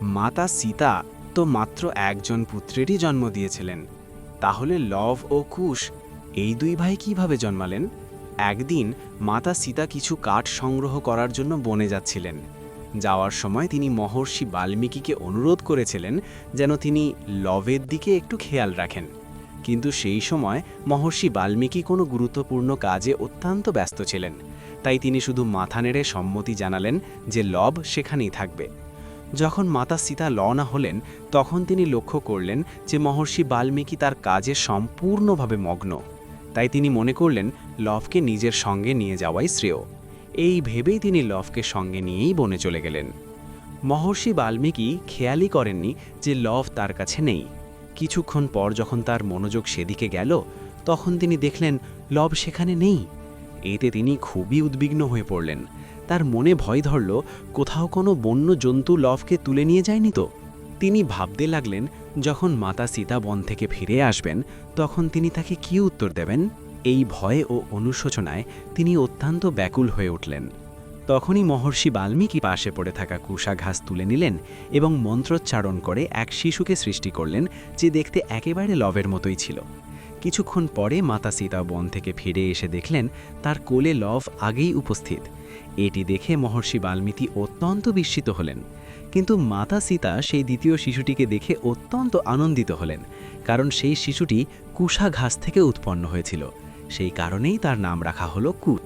মাতা সীতা তো মাত্র একজন পুত্রেরই জন্ম দিয়েছিলেন, তাহলে লব ও কুশ এই দুই ভাই কিভাবে জন্মালেন? একদিন মাতা সীতা কিছু কাঠ সংগ্রহ করার জন্য বনে যাচ্ছিলেন। যাওয়ার সময় তিনি মহর্ষি বাল্মীকিকে অনুরোধ করেছিলেন যেন তিনি লবের দিকে একটু খেয়াল রাখেন। কিন্তু সেই সময় মহর্ষি বাল্মীকি কোনো গুরুত্বপূর্ণ কাজে অত্যন্ত ব্যস্ত ছিলেন, তাই তিনি শুধু মাথা নেড়ে সম্মতি জানালেন যে লব সেখানেই থাকবে। যখন মাতা সীতা রওনা হলেন, তখন তিনি লক্ষ্য করলেন যে মহর্ষি বাল্মীকি তার কাজে সম্পূর্ণভাবে মগ্ন। তাই তিনি মনে করলেন লবকে নিজের সঙ্গে নিয়ে যাওয়াই শ্রেয়। এই ভেবেই তিনি লবকে সঙ্গে নিয়েই বনে চলে গেলেন। মহর্ষি বাল্মীকি খেয়ালই করেননি যে লব তার কাছে নেই। কিছুক্ষণ পর যখন তার মনোযোগ সেদিকে গেল, তখন তিনি দেখলেন লব সেখানে নেই। এতে তিনি খুবই উদ্বিগ্ন হয়ে পড়লেন। তার মনে ভয় ধরল, কোথাও কোনো বন্য জন্তু লবকে তুলে নিয়ে যায়নি তো। তিনি ভাবতে লাগলেন, যখন মাতা সীতা বন থেকে ফিরে আসবেন তখন তিনি তাকে কী উত্তর দেবেন। এই ভয়ে ও অনুশোচনায় তিনি অত্যন্ত ব্যাকুল হয়ে উঠলেন। তখনই মহর্ষি বাল্মীকি পাশে পড়ে থাকা কুশা ঘাস তুলে নিলেন এবং মন্ত্রোচ্চারণ করে এক শিশুকে সৃষ্টি করলেন, যে দেখতে একেবারে লবের মতোই ছিল। কিছুক্ষণ পরে মাতা সীতা বন থেকে ফিরে এসে দেখলেন তার কোলে লব আগেই উপস্থিত। এটি দেখে মহর্ষি বাল্মীকি অত্যন্ত বিস্মিত হলেন। কিন্তু মাতা সীতা সেই দ্বিতীয় শিশুটিকে দেখে অত্যন্ত আনন্দিত হলেন, কারণ সেই শিশুটি কুশা ঘাস থেকে উৎপন্ন হয়েছিল। সেই কারণেই তার নাম রাখা হলো কুশ।